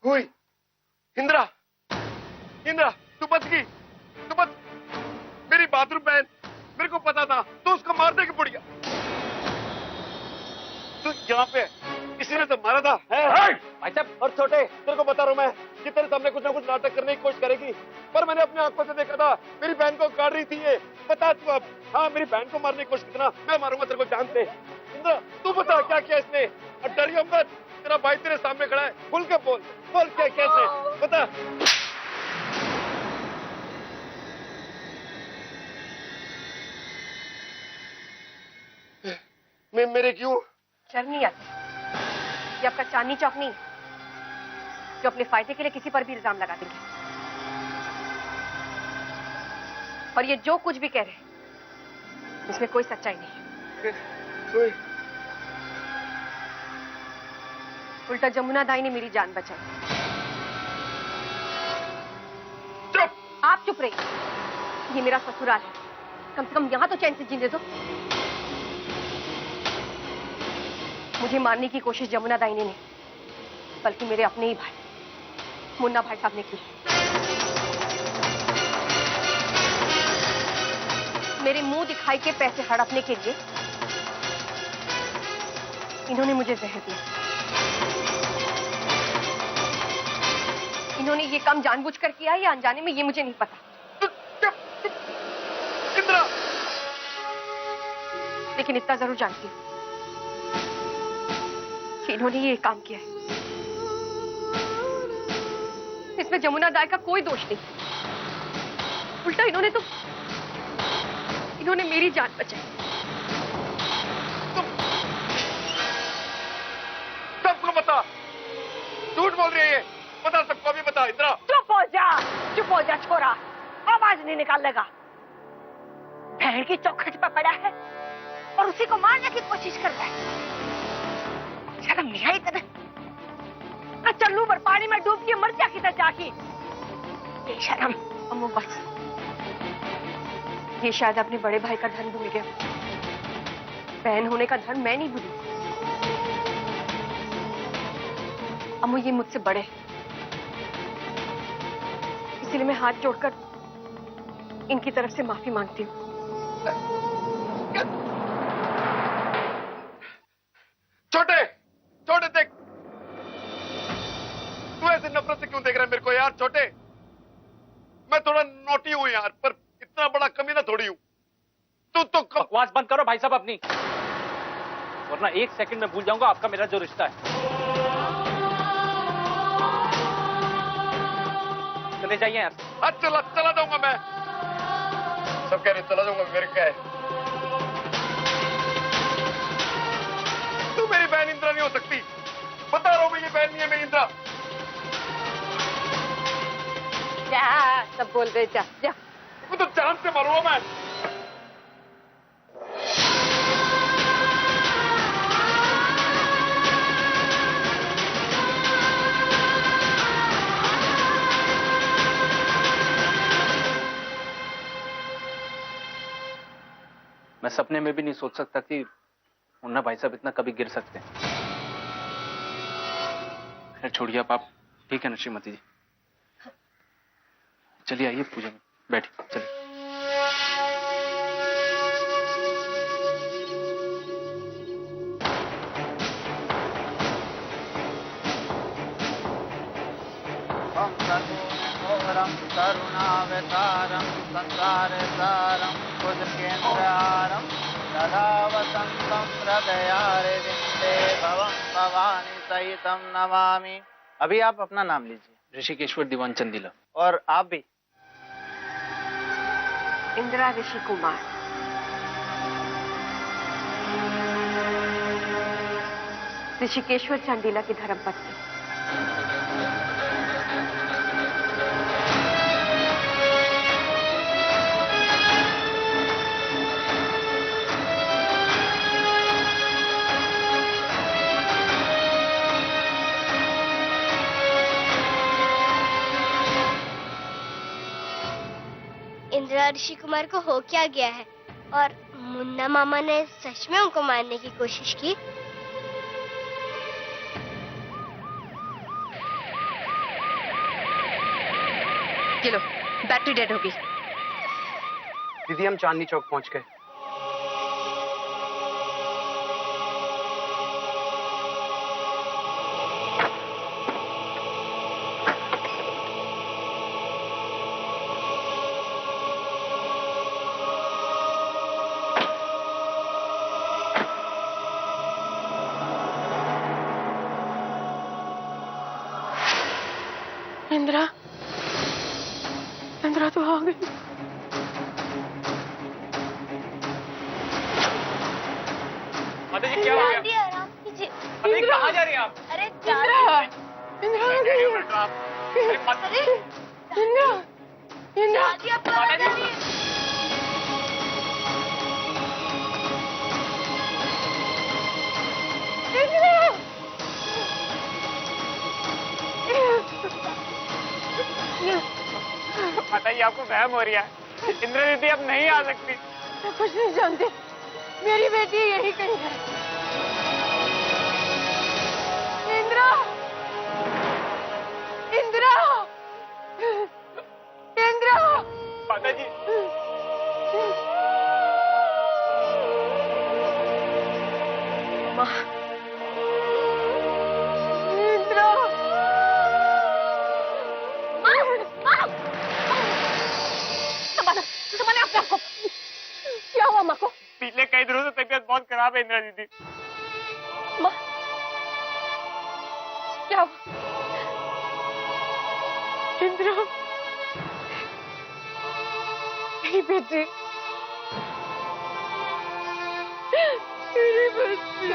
हुई। इंद्रा, इंद्रा तू बच गई, तू बच। मेरी बहादुर बहन, मेरे को पता था तो उसको मार दे के बुढ़िया। तू यहाँ पे इसी ने तो मारा था भाई साहब। और छोटे, तेरे को बता रहा हूँ मैं कि तेरे सामने कुछ ना कुछ नाटक करने की कोशिश करेगी, पर मैंने अपनी आंखों से देखा था मेरी बहन को काट रही थी ये। बता तू अब। हाँ, मेरी बहन को मारने की कोशिश करना, मैं मारूंगा तेरे को जान से। इंद्रा तू बता क्या किया इसने, और डरियो मत, तेरा भाई तेरे सामने खड़ा है, खुल के बोल, बोल क्या किया इसने, बता। मैं मेरे क्यों शर्म नहीं आती? ये आपका चांदनी चौक नहीं जो अपने फायदे के लिए किसी पर भी इल्जाम लगा देंगे। और ये जो कुछ भी कह रहे हैं इसमें कोई सच्चाई नहीं। उल्टा जमुना दाई ने मेरी जान बचाई। चुप! आप चुप रहिए, ये मेरा ससुराल है, कम से कम यहां तो चैन से जीने दो। मुझे मारने की कोशिश जमुना दाई ने नहीं, बल्कि मेरे अपने ही भाई मुन्ना भाई साहब ने की। मेरे मुंह दिखाई के पैसे हड़पने के लिए इन्होंने मुझे जहर दिया। इन्होंने ये काम जानबूझकर किया या अनजाने में, ये मुझे नहीं पता। लेकिन इतना जरूर जानती हूं कि इन्होंने ये काम किया है। इसमें जमुना दाई का कोई दोष नहीं, उल्टा इन्होंने मेरी जान बचाई। सबको बता, झूठ बोल रही है ये, बता सबको, अभी बता। इंद्रा चुप हो जा छोरा, आवाज नहीं निकालेगा। बहन की चौखट पर पड़ा है और उसी को मारने की कोशिश कर रहा है। शर्म नहीं आई तेरे? चल्लू पर पानी में डूब के मर जा किधर जाके। शर्म। अम्मू बस, ये शायद अपने बड़े भाई का धन भूल गया। बहन होने का धन मैं नहीं भूली। अम्मू ये मुझसे बड़े हैं, इसलिए मैं हाथ जोड़कर इनकी तरफ से माफी मांगती हूँ। छोटे, छोटे देख, तू ऐसे नफरत से क्यों देख रहा है मेरे को यार? छोटे, मैं थोड़ा नोटी हूं यार, पर इतना बड़ा कमीना थोड़ी हूं। तू तो बकवास बंद करो भाई साहब अपनी, वरना एक सेकंड में भूल जाऊंगा आपका मेरा जो रिश्ता है। चले जाइए यार। आज चला जाऊंगा मैं। सब कह रहे चला जाऊंगा, मेरे क्या है? तू मेरी बहन इंद्रा नहीं हो सकती, बता रहा हूं मैं, ये बहन नहीं है मेरी इंद्रा। जा, सब बोल रहे, जा जा। वो तो जान से मरूंगा मैं। मैं सपने में भी नहीं सोच सकता कि मुन्ना भाई साहब इतना कभी गिर सकते हैं। खैर छोड़िए आप ठीक है ना श्रीमती जी? चलिए आइए पूजा में बैठिए, चलिए। करुणावतारं संसारसारं भुजगेन्द्रहारं सदा वसन्तं हृदयारविन्दे भवं भवानी सहितं नमामि। अभी आप अपना नाम लीजिए। ऋषिकेश्वर दीवान चंदीला। और आप भी? इंदिरा ऋषि कुमार। ऋषिकेश्वर चंदीला की धर्मपत्नी। इंदिरा ऋषि कुमार को हो क्या गया है? और मुन्ना मामा ने सच में उनको मारने की कोशिश की? ये लो, बैटरी डेड होगी। दीदी हम चांदनी चौक पहुंच गए। इंदिरा, इंदिरा तो आ गई। माता जी क्या हो गया? दादी आराम कीजिए। माता जी कहाँ जा रही हैं आप? अरे इंदिरा, इंदिरा आ गई। अरे माता जी, इंदिरा, इंदिरा, दादी आप कहाँ जा रही हैं? माता जी आपको वहम हो रहा है। इंदिरा दीदी अब नहीं आ सकती। मैं कुछ नहीं जानती, मेरी बेटी यही कहीं है। इंदिरा, इंदिरा, इंदिरा। माता जी माँ, इंदिरा, माँ, माँ, संभालो, संभालो अपने आप को। क्या हुआ माँ को? पिछले कई दिनों से तबीयत बहुत खराब है इंदिरा दीदी। माँ, क्या हुआ? इंदिरा, मेरी बेटी, मेरी बेटी।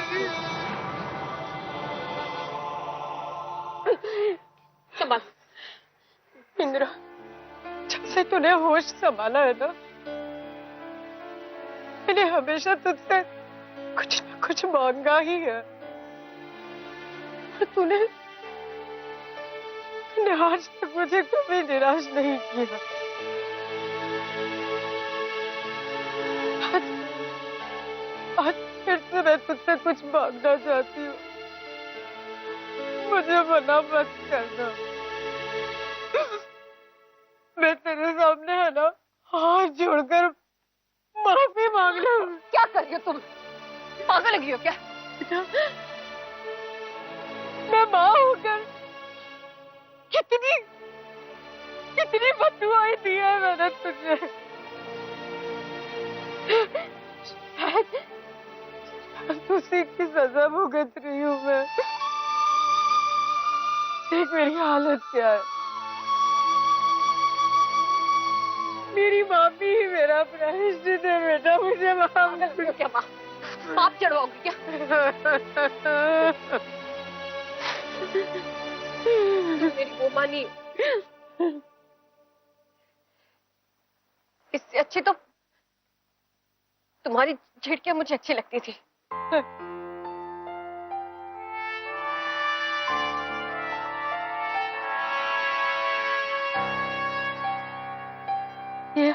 संभाल, इंदिरा, जब से तूने होश संभाला है ना, मैंने हमेशा तुझसे कुछ न कुछ मांगा ही है। और तूने आज तक मुझे कभी निराश नहीं किया। आज फिर से मैं तुझसे कुछ मांगना चाहती हूँ, मुझे मना मत करना। मैं तेरे सामने है ना हाथ जोड़कर माफी मांग रही हूँ। क्या कर रही हो तुम? पागल लगी हो क्या? मैं माँ होकर कितनी कितनी बददुआएं दी है मैंने तुझे। शायद उसी की सजा भुगत रही हूँ मैं। देख मेरी हालत क्या है। मेरी माफी ही मेरा प्रायश्चित है बेटा, मुझे माफ कर दो। क्या माँ पाप चढ़वाओगी क्या? मेरी वो माँ नहीं, इससे अच्छी तो तुम्हारी झिड़कियां मुझे अच्छी लगती थी। ये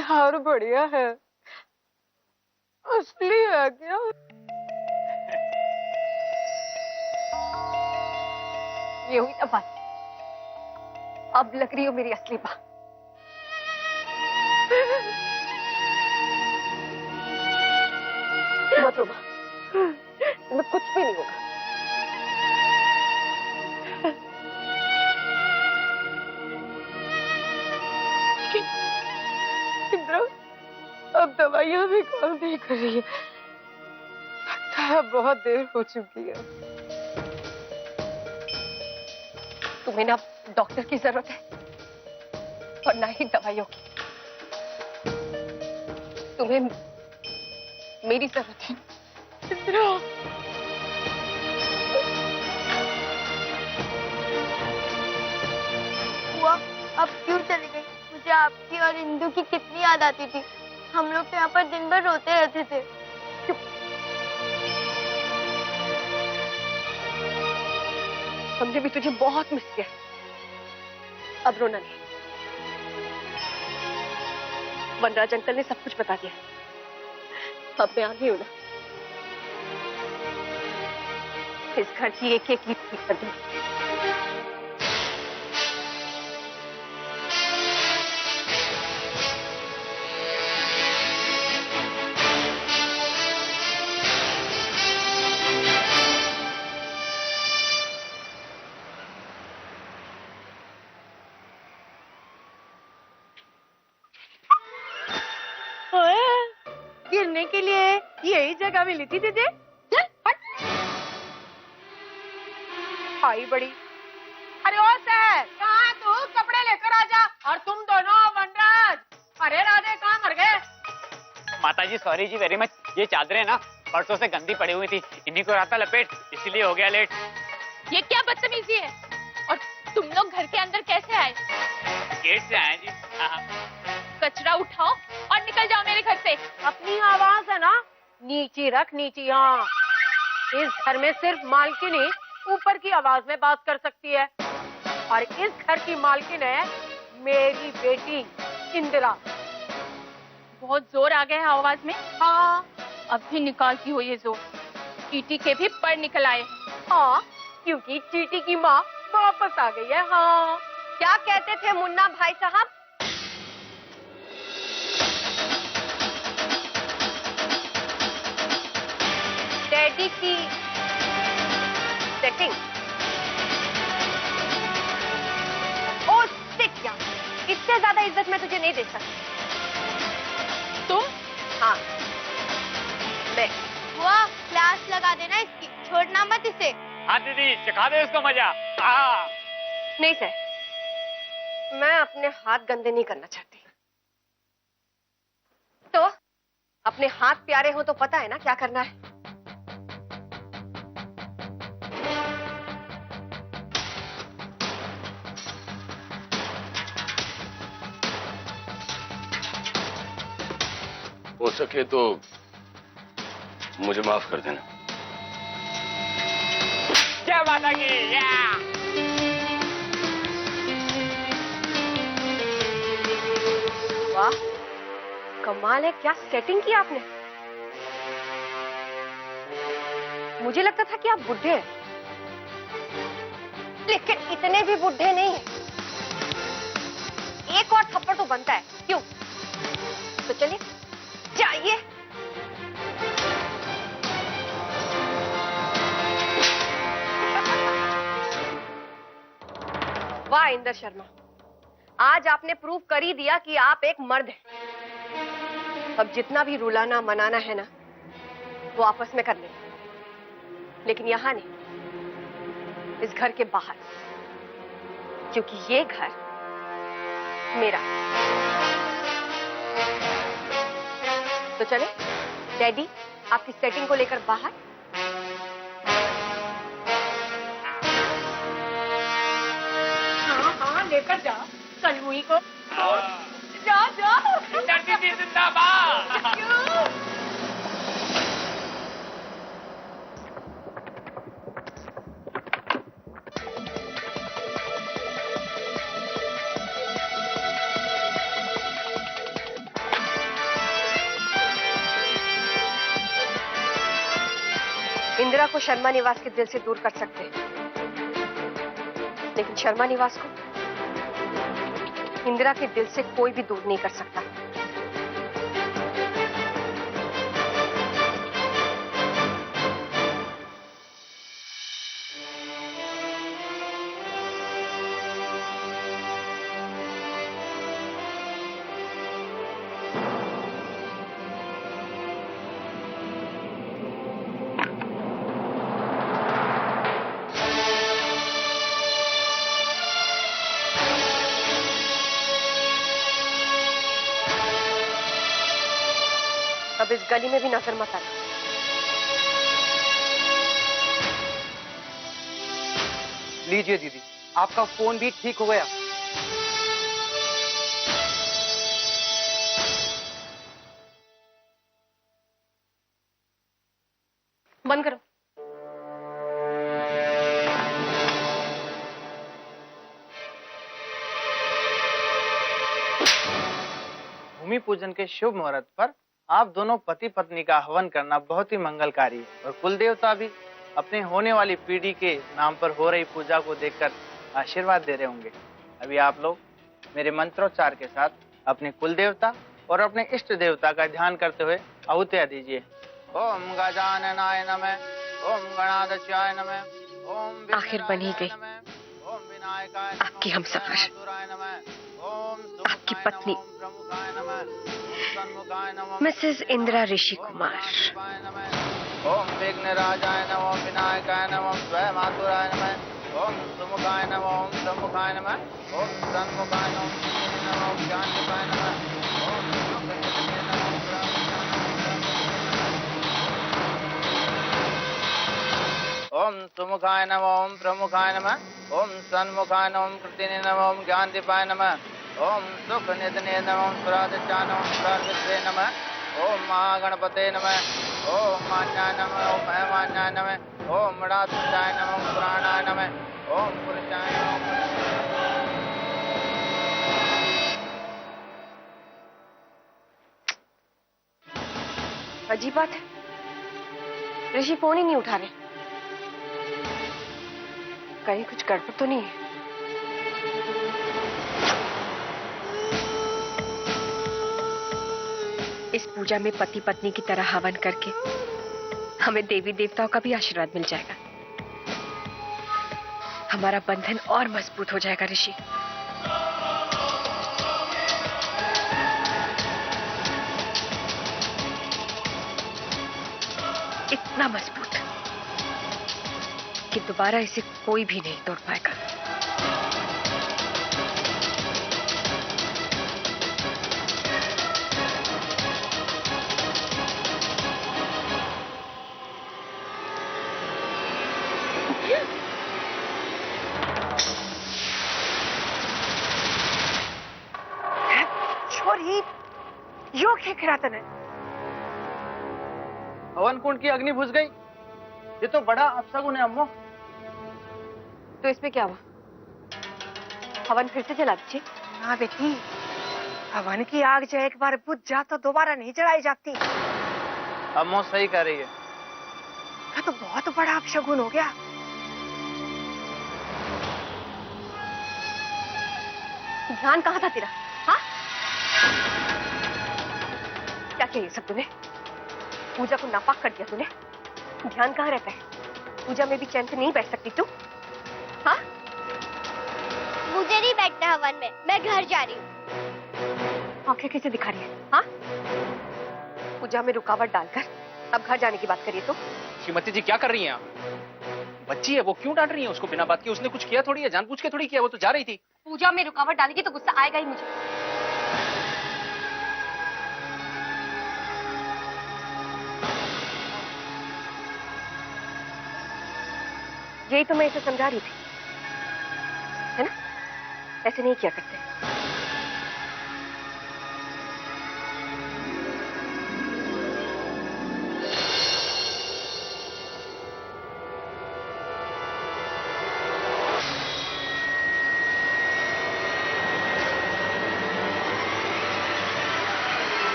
हार बढ़िया है, असली है क्या? ये हुई ना बात, अब लग रही हो मेरी असली बात। मत रो माँ, तुम्हें कुछ भी नहीं होगा। इंदिरा, अब दवाइयां भी काम नहीं कर रही है। लगता है बहुत देर हो चुकी है। तुम्हें ना डॉक्टर की जरूरत है और ना ही दवाइयों की। तुम्हें मेरी जरूरत है। इंदिरा, हुआ अब क्यों चली गई? मुझे आपकी और इंदु की कितनी याद आती थी। हम लोग तो यहाँ पर दिन भर रोते रहते थे। हमने भी तुझे बहुत मिस किया। अब रोना नहीं। वनराज अंकल ने सब कुछ बता दिया। अब मैं आ गई हूं ना, इस घर की एक एक ईंट ठीक कर दूंगी। यही जगह मिली थी तुझे? चल हट। आई बड़ी। अरे ओ सर, कहाँ तू? कपड़े लेकर आ जा। और तुम दोनों वनराज, अरे राधे कहाँ मर गए? माता जी सॉरी जी वेरी मच, ये चादरें ना परसों से गंदी पड़ी हुई थी, इन्हीं को राता लपेट, इसीलिए हो गया लेट। ये क्या बदतमीजी है? और तुम लोग घर के अंदर कैसे आए? गेट से आए जी। कचरा उठाओ और निकल जाओ मेरे घर से। अपनी आवाज है ना नीची रख, नीची। हाँ, इस घर में सिर्फ मालकिन ही ऊपर की आवाज में बात कर सकती है, और इस घर की मालकिन है मेरी बेटी इंदिरा। बहुत जोर आ गया है आवाज में। हाँ अब भी निकालती हो ये जोर। टीटी के भी पर निकल आए। हाँ, क्योंकि चीटी की माँ वापस आ गई है। हाँ, क्या कहते थे मुन्ना भाई साहब? डैडी की सेटिंग। ओ सिट यार, इससे ज्यादा इज्जत मैं तुझे नहीं दे सकती। तुम? हाँ मैं। वाह, क्लास लगा देना इसकी, छोड़ना मत इसे। हाँ दीदी सिखा दे उसको मजा। हाँ नहीं सर, मैं अपने हाथ गंदे नहीं करना चाहती। तो अपने हाथ प्यारे हो तो पता है ना क्या करना है। हो सके तो मुझे माफ कर देना। क्या बात की? वाह, कमाल है, क्या सेटिंग की आपने। मुझे लगता था कि आप बुढ़े हैं, लेकिन इतने भी बुढ़े नहीं हैं। एक और थप्पड़ तो बनता है, क्यों? तो चलिए जाइए। वाह इंदर शर्मा, आज आपने प्रूव कर ही दिया कि आप एक मर्द हैं। अब जितना भी रुलाना मनाना है ना, वो आपस में कर लेंगे, लेकिन यहां नहीं, इस घर के बाहर, क्योंकि ये घर मेरा। तो चले डैडी, आपकी सेटिंग को लेकर बाहर। हाँ, लेकर जाओ कलमुई को। जाओ जाओ। जिंदाबाद। इंदिरा को शर्मा निवास के दिल से दूर कर सकते हैं, लेकिन शर्मा निवास को इंदिरा के दिल से कोई भी दूर नहीं कर सकता। अब इस गली में भी नजर मत आना। लीजिए दीदी, आपका फोन भी ठीक हो गया। बंद करो। भूमि पूजन के शुभ मुहूर्त पर आप दोनों पति पत्नी का हवन करना बहुत ही मंगलकारी है, और कुल देवता भी अपने होने वाली पीढ़ी के नाम पर हो रही पूजा को देखकर आशीर्वाद दे रहे होंगे। अभी आप लोग मेरे मंत्रोच्चार के साथ अपने कुल देवता और अपने इष्ट देवता का ध्यान करते हुए आहुतियां दीजिए। ओम गजाननाय नमः, ओम गणाध्यक्षाय नमः, ओम आखिर बन ही गई। ओम आपकी हमसफर, आपकी पत्नी मिसेस इंदिरा ऋषि कुमार। ओम विघ्नराजाय नमः, ओम विनायकाय नमः, ओम स्वयमातुराय नमः, ओम सुमुखाय नमः, ओम सम्मुखाय नमः, ओम सन्मुखाय नमः, ओम ज्ञानमुखाय नमः, ओम सुखनिधये नमः, ओम सुमुखाय नमः, ओम प्रमुखाय नमः, ओम सन्मुखाय नमः, ओम कृतिने नमः, ओम ज्ञानदीपाय नमः, ओम सुखनिधये नमः, ओम सुरादित्याय नमः, ओम सुरार्विद्ये नमः, ओम महागणपते नमः, ओम मान्याय नमः, ओम हेमान्याय नमः, ओम मृडाध्वजाय नमः, ओम पुराणाय नमः, ओम पुरुषाय नमः। अजीब बात है, ऋषि फोन ही नहीं उठा रहे। कहीं कुछ गड़बड़ तो नहीं है? इस पूजा में पति पत्नी की तरह हवन करके हमें देवी देवताओं का भी आशीर्वाद मिल जाएगा। हमारा बंधन और मजबूत हो जाएगा ऋषि। इतना मजबूत कि दोबारा इसे कोई भी नहीं तोड़ पाएगा। छोरी, यो क्या करा तने? हवन कुंड की अग्नि बुझ गई। ये तो बड़ा अपशगुन है अम्मो। तो इसमें क्या हुआ? हवन फिर से जला दीजिए। हाँ बेटी, हवन की आग जो एक बार बुझ जा तो दोबारा नहीं जलाई जाती। अम्मो सही कह रही है। ये तो बहुत बड़ा अपशगुन हो गया। ध्यान कहाँ था तेरा? हाँ? क्या किया ये सब तूने? पूजा को नापाक कर दिया तूने। ध्यान कहाँ रहता है? पूजा में भी चैन से नहीं बैठ सकती तू? हाँ? मुझे नहीं बैठना हवन में, मैं घर जा रही हूँ। आंखें कैसे दिखा रही है? हाँ? पूजा में रुकावट डालकर अब घर जाने की बात करिए तो? श्रीमती जी क्या कर रही हैं आप? बच्ची है वो, क्यों डांट रही है उसको बिना बात के? उसने कुछ किया थोड़ी है, जानबूझ के थोड़ी किया, वो तो जा रही थी। पूजा में रुकावट डालेगी तो गुस्सा आएगा ही मुझे। यही तो मैं इसे समझा रही थी, है ना? ऐसे नहीं किया करते।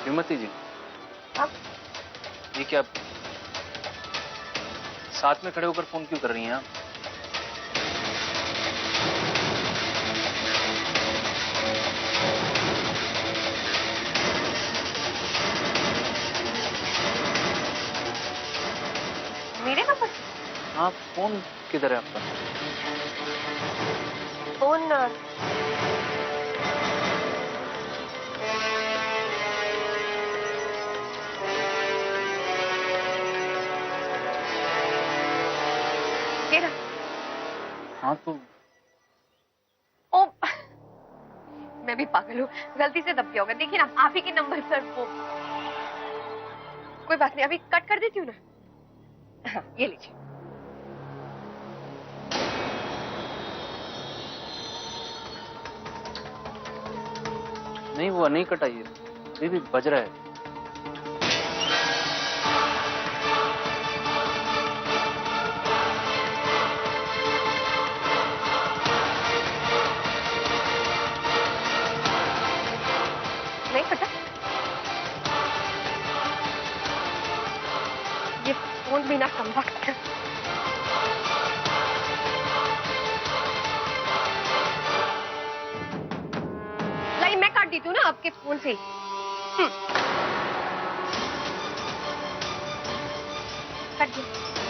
श्रीमती जी, अब ये क्या साथ में खड़े होकर फोन क्यों कर रही हैं आप? मेरे नंबर? हाँ, फोन किधर है आपका? फोन ये रहा। हाँ तो ओ, मैं भी पागल हूँ, गलती से दब गया होगा। देखिए ना, आप ही के नंबर पर वो। कोई बात नहीं, अभी कट कर देती हूँ ना। हाँ, ये लीजिए। नहीं, वो नहीं कटा, ये अभी भी बज रहा है। बिना कम वक्त। लाई मैं काट देती हूँ ना आपके फोन से। काट दी।